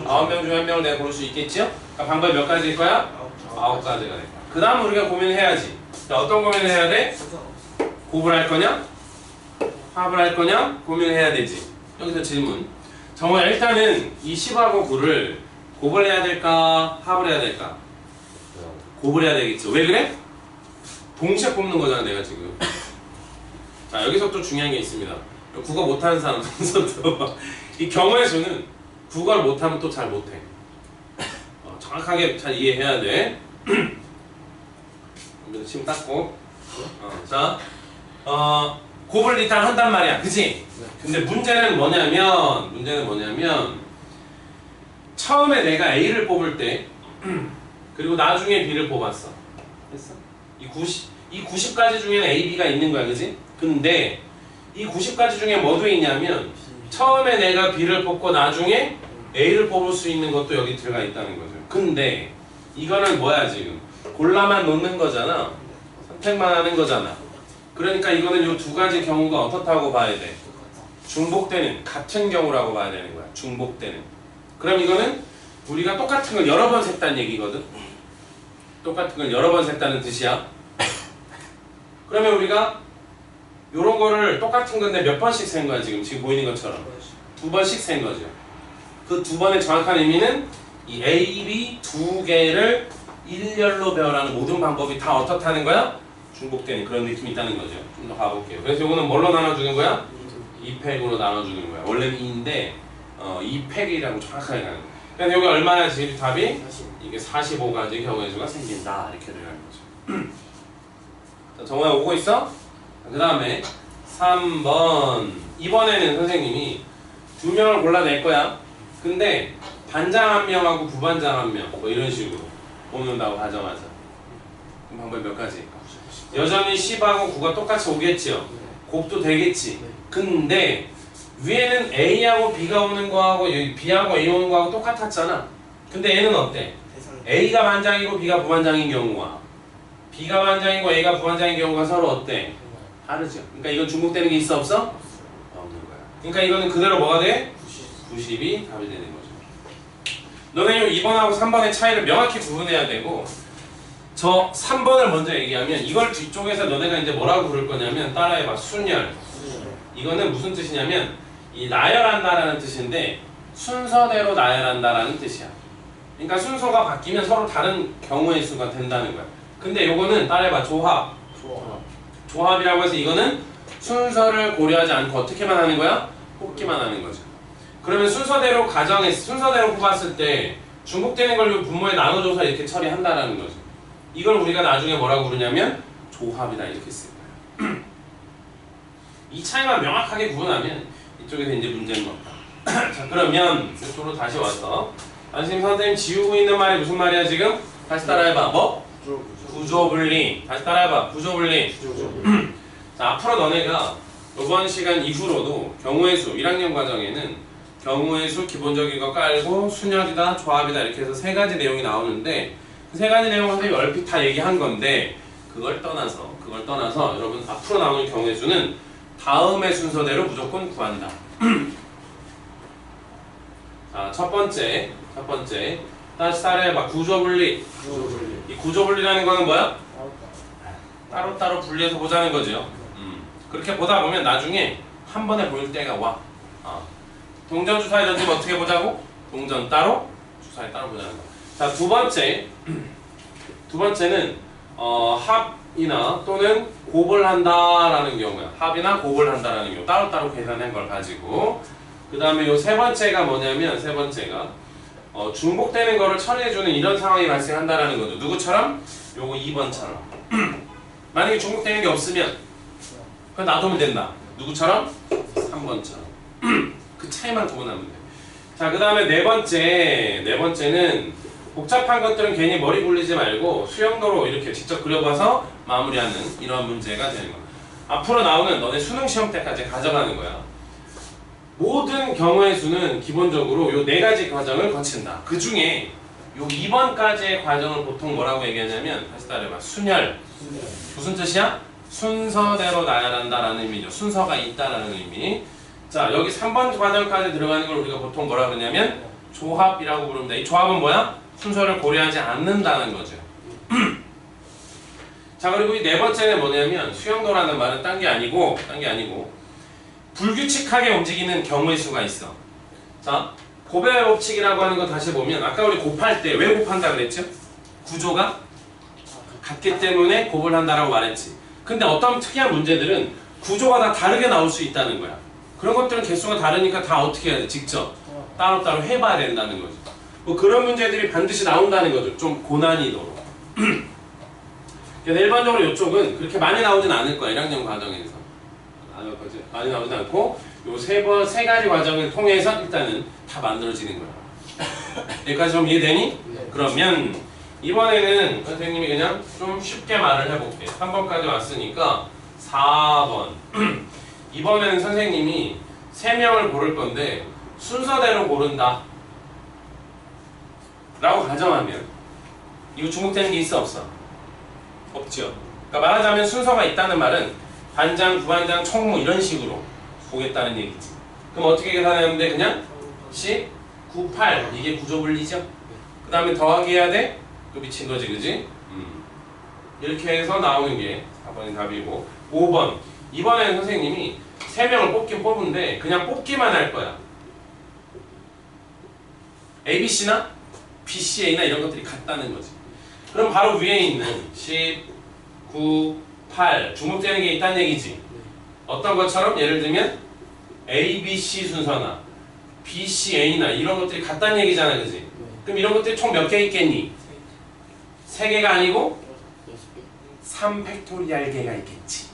9명 중에 한 명을 내가 고를 수 있겠죠? 그러니까 방법이 몇 가지일 거야? 9가지가 될 거야. 그 다음 우리가 고민을 해야지. 자, 어떤 고민을 해야 돼? 곱을 할 거냐? 합을 할 거냐? 고민을 해야 되지. 여기서 질문. 정우야 일단은 이 10하고 9를 곱을 해야 될까? 합을 해야 될까? 곱을 해야 되겠죠. 왜 그래? 동시에 뽑는 거잖아 내가 지금. 자 여기서 또 중요한 게 있습니다. 국어 못하는 사람 손들어봐. 이 경우의 수는 국어를 못하면 또 잘 못해. 정확하게 잘 이해해야 돼. 침 닦고. 자, 곱을 일단 한단 말이야, 그치? 근데 문제는 뭐냐면 처음에 내가 A를 뽑을 때 그리고 나중에 B를 뽑았어. 됐어? 이 90가지 중에는 A, B가 있는 거야, 그치? 근데 이 90가지 중에 뭐 도 있냐면 처음에 내가 B를 뽑고 나중에 A를 뽑을 수 있는 것도 여기 들어가 있다는 거죠. 근데 이거는 뭐야 지금? 골라만 놓는 거잖아. 선택만 하는 거잖아. 그러니까 이거는 이 두 가지 경우가 어떻다고 봐야 돼? 중복되는, 같은 경우라고 봐야 되는 거야. 중복되는. 그럼 이거는 우리가 똑같은 걸 여러 번 셌다는 얘기거든. 똑같은 걸 여러 번 셌다는 뜻이야. 그러면 우리가 요런 거를 똑같은 건데 몇 번씩 센 거야 지금 보이는 것처럼 2번씩 센 거죠. 그 2번의 정확한 의미는 이 A, B 두 개를 일렬로 배워라는 모든 방법이 다 어떻다는 거야? 중복되는 그런 느낌이 있다는 거죠. 좀 더 가볼게요. 그래서 이거는 뭘로 나눠주는 거야? 2팩으로 나눠주는 거야. 원래는 2인데 2팩이라고 정확하게 가는 거야. 그래서 여기 얼마나 지금 답이? 이게 45가지 경우의 수가 생긴다 이렇게 들어가는 거죠. 자, 정우야 오고 있어? 그 다음에 3번. 이번에는 선생님이 2명을 골라낼 거야. 근데 반장 1명하고 부반장 1명 뭐 이런 식으로 뽑는다고 가정하자. 그럼 방법이 몇 가지? 여전히 10하고 9가 똑같이 오겠지요. 곱도 되겠지. 근데 위에는 A하고 B가 오는 거하고 여기 B하고 A 오는 거하고 똑같았잖아. 근데 얘는 어때? A가 반장이고 B가 부반장인 경우와 B가 반장이고 A가 부반장인 경우가 서로 어때? 다르죠. 그러니까 이건 중복되는 게 있어 없어? 없는 거야. 그러니까 이거는 그대로 뭐가 돼? 90이 답이 되는 거죠. 너네 이 2번하고 3번의 차이를 명확히 구분해야 되고 저 3번을 먼저 얘기하면 이걸 뒤쪽에서 너네가 이제 뭐라고 부를 거냐면 따라해봐. 순열. 이거는 무슨 뜻이냐면 이 나열한다라는 뜻인데 순서대로 나열한다라는 뜻이야. 그러니까 순서가 바뀌면 서로 다른 경우의 수가 된다는 거야. 근데 요거는 따라해봐. 조합. 조합이라고 해서 이거는 순서를 고려하지 않고 어떻게만 하는 거야? 뽑기만 하는 거죠. 그러면 순서대로 순서대로 뽑았을 때 중복되는 걸 분모에 나눠줘서 이렇게 처리한다라는 거죠. 이걸 우리가 나중에 뭐라고 부르냐면 조합이다 이렇게 쓸 거야. 이 차이만 명확하게 구분하면 이쪽에서 이제 문제는 없다. 자 그러면 이쪽으로 다시 와서 선생님 지우고 있는 말이 무슨 말이야 지금? 다시 따라해봐. 뭐? 구조분리. 다시 따라해봐. 구조분리. 자 앞으로 너네가 이번 시간 이후로도 경우의 수 1학년 과정에는 경우의 수 기본적인 거 깔고 순열이다 조합이다 이렇게 해서 3가지 내용이 나오는데 그 3가지 내용을 선생님이 얼핏 다 얘기한 건데 그걸 떠나서 여러분 앞으로 나오는 경우의 수는 다음의 순서대로 무조건 구한다. 자 첫 번째 다시 따라해봐. 구조분리. 이 구조분리라는 거는 뭐야? 따로따로 분리해서 보자는 거죠. 그렇게 보다 보면 나중에 한 번에 보일 때가 와. 동전 주사위 던지면 어떻게 보자고? 동전 따로, 주사위 따로 보자는 거. 자, 두 번째는 합이나 또는 곱을 한다라는 경우야. 합이나 곱을 한다라는 경우. 따로따로 계산한 걸 가지고. 그 다음에 요 세 번째가 뭐냐면 중복되는 거를 처리해주는 이런 상황이 발생한다라는 거죠. 누구처럼? 요거 2번처럼. 만약에 중복되는 게 없으면 그냥 놔두면 된다. 누구처럼? 3번처럼. 그 차이만 구분하면 돼. 자, 그 다음에 네 번째는 복잡한 것들은 괜히 머리 굴리지 말고 수영도로 이렇게 직접 그려봐서 마무리하는 이러한 문제가 되는 거야. 앞으로 나오는 너네 수능 시험 때까지 가져가는 거야. 모든 경우의 수는 기본적으로 요 4가지 과정을 거친다. 그 중에 요 2번까지의 과정을 보통 뭐라고 얘기하냐면 다시 따라해봐. 순열. 무슨 뜻이야? 순서대로 나열한다라는 의미죠. 순서가 있다라는 의미. 자, 여기 3번 과정까지 들어가는 걸 우리가 보통 뭐라 그러냐면 조합이라고 부릅니다. 이 조합은 뭐야? 순서를 고려하지 않는다는 거죠. 자, 그리고 이 네 번째는 뭐냐면 수영도라는 말은 딴 게 아니고 불규칙하게 움직이는 경우의 수가 있어. 자, 곱의 법칙이라고 하는 거 다시 보면 아까 우리 곱할 때 왜 곱한다 그랬죠? 구조가 같기 때문에 곱을 한다라고 말했지. 근데 어떤 특이한 문제들은 구조가 다 다르게 나올 수 있다는 거야. 그런 것들은 개수가 다르니까 다 어떻게 해야 돼? 직접 따로따로 해봐야 된다는 거죠. 뭐 그런 문제들이 반드시 나온다는 거죠. 좀 고난이도로. 그래서 일반적으로 이쪽은 그렇게 많이 나오진 않을 거야. 1학년 과정에서. 많이 나오진 않고 요 세 가지 과정을 통해서 일단은 다 만들어지는 거야. 여기까지 좀 이해되니? 네. 그러면 이번에는 선생님이 그냥 좀 쉽게 말을 해볼게. 3번까지 왔으니까 4번. 이번에는 선생님이 3명을 고를 건데 순서대로 고른다 라고 가정하면 이거 중복되는 게 있어 없어? 없죠. 그러니까 말하자면 순서가 있다는 말은 반장, 부반장, 총무 이런 식으로 보겠다는 얘기지. 그럼 어떻게 계산하는데 그냥 10, 9, 8 이게 구조분리죠. 그 다음에 더하기 해야 돼? 또 미친 거지, 그지? 이렇게 해서 나오는 게 4번이 답이고 5번. 이번에는 선생님이 3명을 뽑긴 뽑은데 그냥 뽑기만 할 거야. ABC나 BCA나 이런 것들이 같다는 거지. 그럼 바로 위에 있는 10, 9, 8 중복되는 게 있다는 얘기지. 어떤 것처럼 예를 들면 ABC 순서나 BCA나 이런 것들이 같다는 얘기잖아, 그지? 그럼 이런 것들이 총 몇 개 있겠니? 3개가 아니고 3팩토리알 개가 있겠지.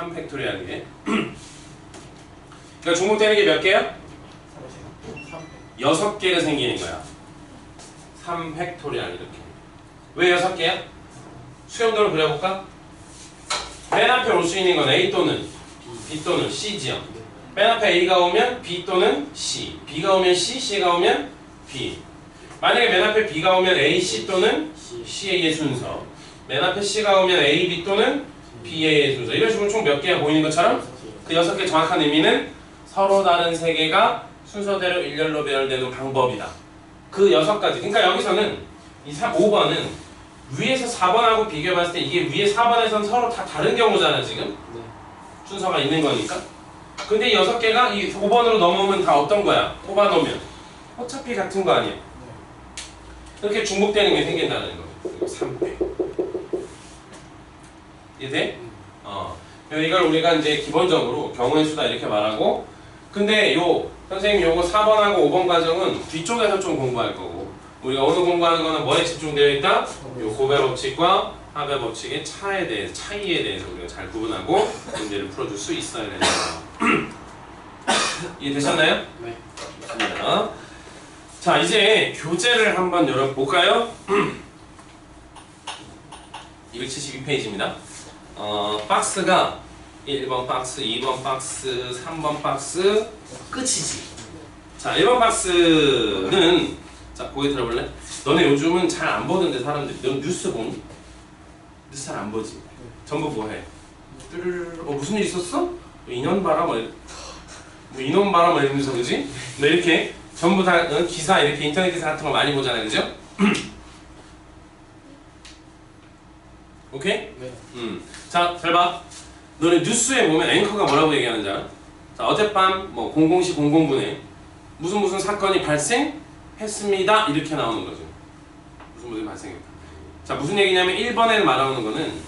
3팩토리얼이게. 그러니까 중복되는 게 몇 개야? 6개가 생기는 거야. 3팩토리얼 이렇게. 왜 6개야? 수렴도를 그려볼까? 맨 앞에 올 수 있는 건 A 또는 B 또는 C지요. 맨 앞에 A가 오면 B 또는 C, B가 오면 C, C가 오면 B. 만약에 맨 앞에 B가 오면 A, C 또는 C의 순서, 맨 앞에 C가 오면 A, B 또는 B의 순서. 이런 식으로 총 몇 개가 보이는 것처럼 그 6개 정확한 의미는 서로 다른 3개가 순서대로 일렬로 배열되는 방법이다. 그 6가지. 그러니까 여기서는 이 5번은 위에서 4번하고 비교해봤을 때 이게 위에 4번에선 서로 다 다른 경우잖아 지금. 네. 순서가 있는 거니까. 근데 이 6개가 이 5번으로 넘어오면 다 어떤 거야? 뽑아놓으면 어차피 같은 거 아니야? 이렇게 중복되는 게 생긴다는 거. 3배. 이해돼? 이걸 우리가 이제 기본적으로 경우의 수다 이렇게 말하고, 근데 선생님 요거 4번하고 5번 과정은 뒤쪽에서 좀 공부할 거고, 우리가 오늘 공부하는 거는 뭐에 집중되어 있다? 요 고배 법칙과 하배 법칙의 차이에 대해서 우리가 잘 구분하고 문제를 풀어줄 수 있어야 되는 거예요. 이해되셨나요? 네. 좋습니다. 자, 이제 교재를 한번 열어볼까요? 272페이지입니다. 박스가 1번 박스, 2번 박스, 3번 박스, 끝이지. 자, 1번 박스는, 자, 고개 들어볼래? 너네 요즘은 잘 안 보는데 사람들이. 너 뉴스 보니? 뉴스 잘 안 보지? 전부 뭐해? 무슨 일 있었어? 인연 봐라 뭐 인원 봐라 뭐 이러면서, 그지? 너 이렇게 전부 다 기사, 이렇게 인터넷 기사 같은 거 많이 보잖아요, 그죠? 오케이? 네. 자, 잘 봐. 너네 뉴스에 보면 앵커가 뭐라고 얘기하는지 알아? 자, 어젯밤 뭐 00시 00분에 무슨 사건이 발생했습니다. 이렇게 나오는 거죠. 무슨 발생했다. 자, 무슨 얘기냐면 1번에 말하는 거는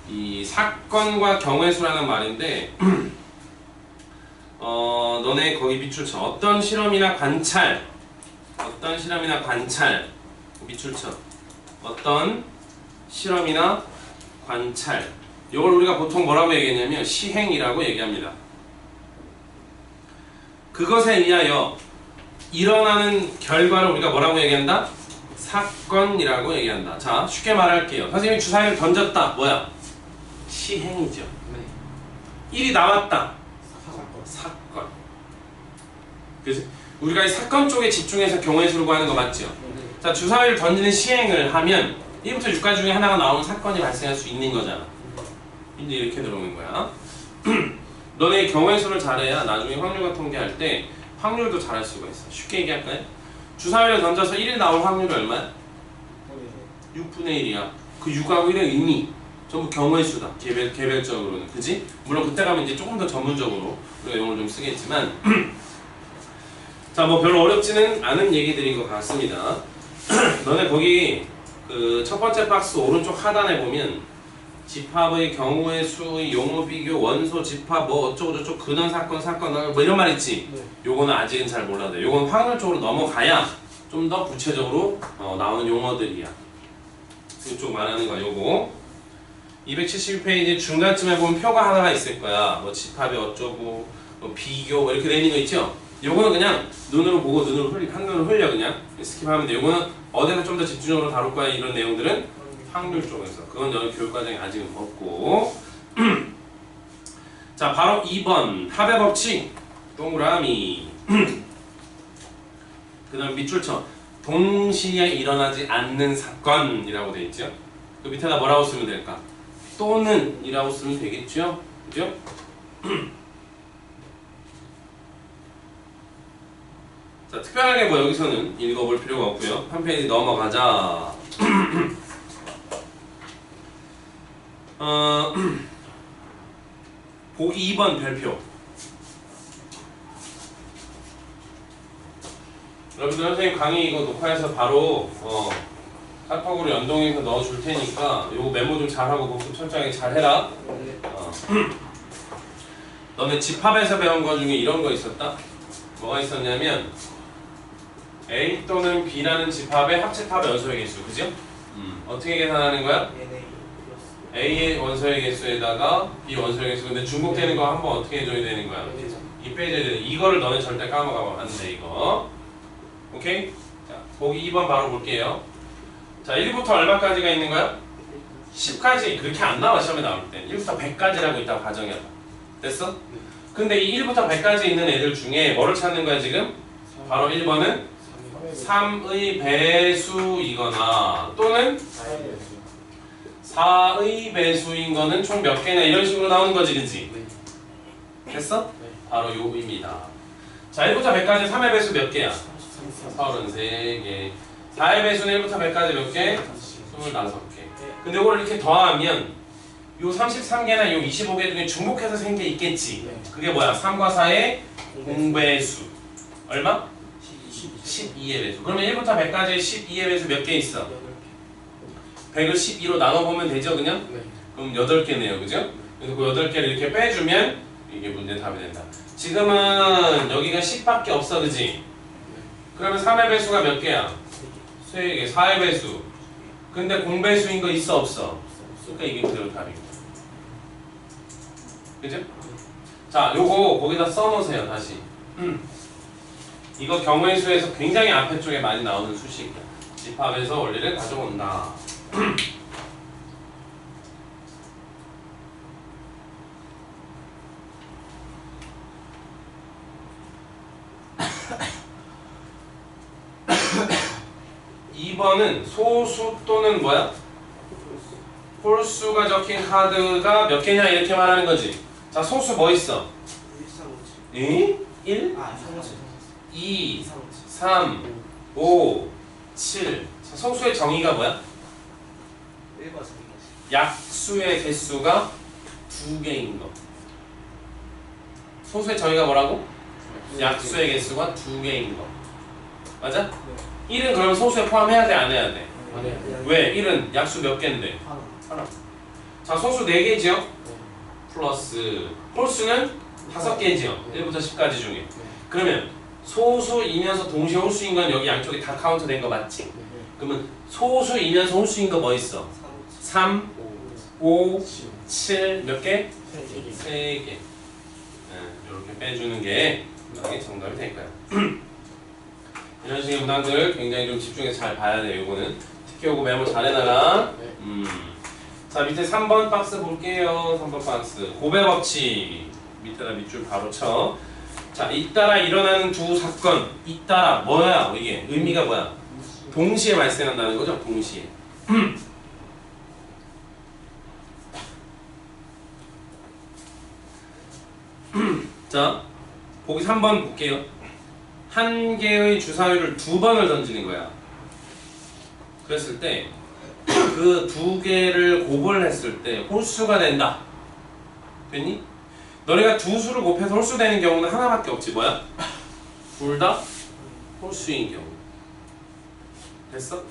이 사건과 경우의 수라는 말인데, 너네 거기 밑줄쳐. 어떤 실험이나 관찰, 밑줄쳐. 어떤 실험이나 관찰. 이걸 우리가 보통 뭐라고 얘기했냐면 시행이라고 얘기합니다. 그것에 의하여 일어나는 결과를 우리가 뭐라고 얘기한다? 사건이라고 얘기한다. 자, 쉽게 말할게요. 선생님이 주사위를 던졌다. 뭐야? 시행이죠. 네. 일이 나왔다. 사건. 그래서 우리가 이 사건 쪽에 집중해서 경우의 수를 구하는 거 맞죠? 네. 자, 주사위를 던지는 시행을 하면 1부터 6까지 중에 하나가 나오는 사건이 발생할 수 있는 거잖아. 이제 이렇게 들어오는 거야. 너네 경우의 수를 잘해야 나중에 확률과 통계할 때 확률도 잘할 수가 있어. 쉽게 얘기할까요? 주사위를 던져서 1이 나올 확률이 얼마야? 6분의 1이야. 그 6하고 1의 의미 전부 경우의 수다. 개별적으로는. 그지? 물론 그때 가면 이제 조금 더 전문적으로 우리가 용어를 좀 쓰겠지만 자, 뭐 별로 어렵지는 않은 얘기들인 것 같습니다. 너네 거기 그 첫 번째 박스 오른쪽 하단에 보면 집합의 경우의 수의 용어 비교, 원소 집합, 뭐 어쩌고저쩌고, 근원 사건, 뭐 이런 말 있지? 네. 요거는 아직은 잘 몰라도 돼. 요건 확률 쪽으로 넘어가야 좀 더 구체적으로 나오는 용어들이야. 이쪽 말하는 거야, 요거. 272페이지 중간쯤에 보면 표가 하나가 있을 거야. 뭐 집합이 어쩌고, 뭐 비교, 뭐 이렇게 돼 있는 거 있죠? 요거는 그냥 눈으로 보고 한눈으로 흘려 그냥 스킵하면 돼. 요거는 어디서 좀 더 집중적으로 다룰 거야, 이런 내용들은 확률 쪽에서. 그건 여기 교육과정에 아직은 없고. 자, 바로 2번 합의 법칙 동그라미. 그 다음 밑줄 쳐. 동시에 일어나지 않는 사건이라고 돼 있죠. 그 밑에다 뭐라고 쓰면 될까? 또는 이라고 쓰면 되겠죠? 그죠? 자, 특별하게 뭐 여기서는 읽어볼 필요가 없고요. 한 페이지 넘어가자. 보기 2번 별표. 여러분들 선생님 강의 이거 녹화해서 바로 카톡으로 연동해서 넣어줄 테니까 요거 메모 좀 잘하고 복습 철저하게 잘 해라. 너네 집합에서 배운 거 중에 이런 거 있었다? 뭐가 있었냐면 A 또는 B라는 집합의 합집합 연소의 개수, 그죠? 어떻게 계산하는 거야? A의 원소의 개수에다가 B 원소의 개수. 근데 중복되는 거 한번 어떻게 해줘야 되는 거야? 이 빼줘야 돼. 이거를 너네 절대 까먹으면 안 돼, 이거. 오케이? 자, 보기 2번 바로 볼게요. 자, 1부터 얼마까지가 있는 거야? 10까지. 그렇게 안 나와, 시험에 나올 때. 1부터 100까지라고 있다고 가정해봐. 됐어? 근데 이 1부터 100까지 있는 애들 중에 뭐를 찾는 거야, 지금? 바로 1번은 3의 배수이거나 또는 4의 배수인 거는 총 몇 개냐 이런 식으로 나오는 거지, 그치? 됐어? 바로 요입니다. 자, 1부터 100까지 3의 배수 몇 개야? 33개. 4의 배수는 1부터 100까지 몇 개? 25개. 근데 이걸 이렇게 더하면 요 33개나 요 25개 중에 중복해서 생긴 게 있겠지? 그게 뭐야? 3과 4의 공배수. 얼마? 12의 배수. 그러면 1부터 100까지 12의 배수 몇 개 있어? 100을 12로 나눠보면 되죠, 그냥? 그럼 8개네요, 그죠? 그래서 그 8개를 이렇게 빼주면 이게 문제 답이 된다. 지금은 여기가 10밖에 없어, 그지? 그러면 3의 배수가 몇 개야? 3개. 4의 배수. 근데 공배수인 거 있어, 없어? 그러니까 이게 그대로 답입니다. 그죠? 자, 요거 거기다 써놓으세요, 다시. 이거 경우의 수에서 굉장히 앞에 쪽에 많이 나오는 수식이야. 집합에서 원리를 가져온다. (2번은) 소수 또는 뭐야? 홀수가 적힌 카드가 몇 개냐 이렇게 말하는 거지. 자, 소수 뭐 있어? 1, 1, 2, 3, 5, 7. 자, 소수의 정의가 뭐야? 약수의 개수가 2개인 거. 소수의 정의가 뭐라고? 약수의 개수가 2개인 거. 맞아? 1은 그럼 소수에 포함해야 돼, 안 해야 돼? 왜? 1은 약수 몇 개인데? 하나. 자, 소수 4개지요? 플러스 홀수는 5개지요? 1부터 10까지 중에. 그러면 소수이면서 동시에 홀수인 건 여기 양쪽에 다 카운트 된 거 맞지? 그러면 소수이면서 홀수인 거 뭐 있어? 3, 5, 7 몇 개? 3개. 이렇게 빼주는 게 정답이 될 거야. 이런 식의 문항들 굉장히 좀 집중해서 잘 봐야 돼요. 요거는 특히 요거 메모 잘 해놔라. 자, 밑에 3번 박스 볼게요. 3번 박스 고배 법칙 밑에다 밑줄 바로 쳐. 자, 잇따라 일어나는 두 사건. 잇따라 뭐야? 이게 의미가 뭐야? 동시에 발생한다는 거죠. 동시에. 자, 보기 3번 볼게요. 한 개의 주사위를 2번을 던지는 거야. 그랬을 때 그 2개를 곱을 했을 때 홀수가 된다. 됐니? 너네가 두 수를 곱해서 홀수 되는 경우는 하나밖에 없지. 뭐야? 둘 다 홀수인 경우. 됐어?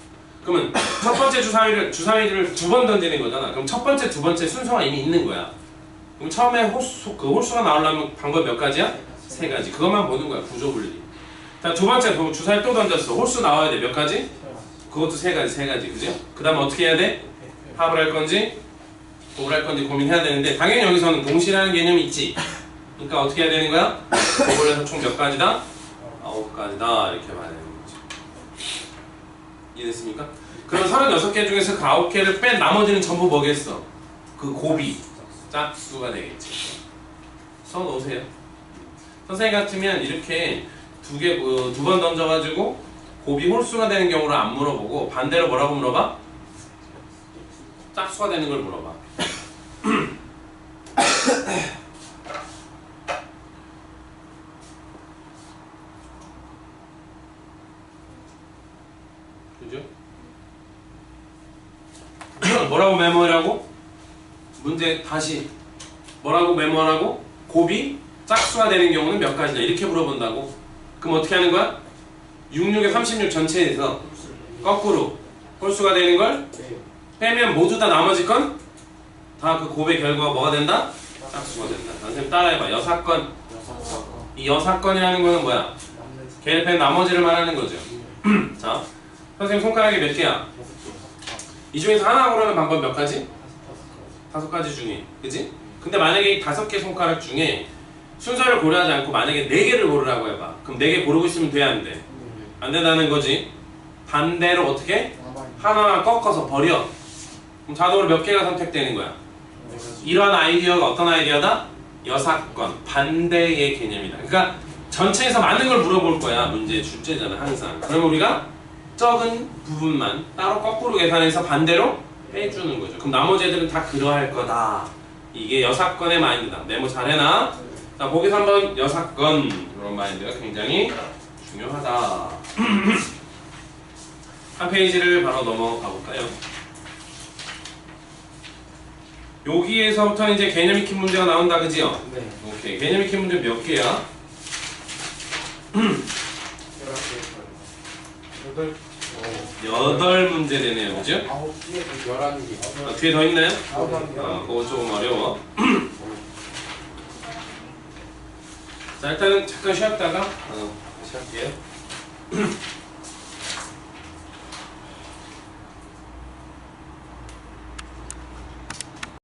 그러면 첫 번째 주사위를 2번 던지는 거잖아. 그럼 첫 번째, 두 번째 순서가 이미 있는 거야. 그럼 처음에 홀수가 나오려면 방법 몇 가지야? 3가지. 그것만 보는 거야. 구조 분리. 자, 두 번째 주사위 또 던졌어. 홀수 나와야 돼. 몇 가지? 그것도 3가지. 그죠? 그 다음에 어떻게 해야 돼? 합을 할 건지 곱을 할 건지 고민해야 되는데 당연히 여기서는 동시라는 개념이 있지. 그러니까 어떻게 해야 되는 거야? 곱을 해서 총 몇 가지다? 9가지다. 이렇게 말해야 되는 거지. 이해됐습니까? 그럼 36개 중에서 그 9개를 뺀 나머지는 전부 뭐겠어? 그 곱이 짝수가 되겠지. 써놓으세요. 선생님 같으면 이렇게 두 번 던져가지고 곱이 홀수가 되는 경우를 안 물어보고 반대로 뭐라고 물어봐? 짝수가 되는 걸 물어봐. 그죠? 뭐라고 메모하라고? 문제 다시 뭐라고 메모하라고? 곱이 짝수가 되는 경우는 몇 가지다 이렇게 물어본다고. 그럼 어떻게 하는 거야? 66에 36 전체에서 거꾸로 홀수가 되는 걸 빼면 모두 다 나머지 건 다 그 곱의 결과가 뭐가 된다? 짝수가 된다. 선생님 따라해봐. 여사건. 이 여사건이라는 거는 뭐야? 걔를 뺀 나머지를 말하는 거죠. 자, 선생님 손가락이 몇 개야? 이 중에서 하나 고르는 방법 몇 가지? 5가지 중에, 그지? 근데 만약에 이 5개 손가락 중에 순서를 고려하지 않고 만약에 4개를 고르라고 해봐. 그럼 4개 고르고 있으면 돼, 안 돼? 안 된다는 거지. 반대로 어떻게? 하나만 꺾어서 버려. 그럼 자동으로 몇 개가 선택되는 거야? 이러한 아이디어가 어떤 아이디어다? 여사건, 반대의 개념이다. 그러니까 전체에서 맞는 걸 물어볼 거야. 문제 출제자는 항상. 그러면 우리가 적은 부분만 따로 거꾸로 계산해서 반대로 빼주는 거죠. 그럼 나머지 애들은 다 그러할 거다. 이게 여사건의 마인드다. 메모 잘해놔. 자, 보기서 한번 여사건 이런 마인드가 굉장히 중요하다. 한 페이지를 바로 넘어가 볼까요? 여기에서부터 이제 개념 익힌 문제가 나온다, 그지요? 네. 오케이. 개념 익힌 문제 몇 개야? 8문제 되네요, 그죠? 11개. 아, 뒤에 더 있나요? 9개. 그거 조금 어려워. 자, 일단은 잠깐 쉬었다가 다시 할게요.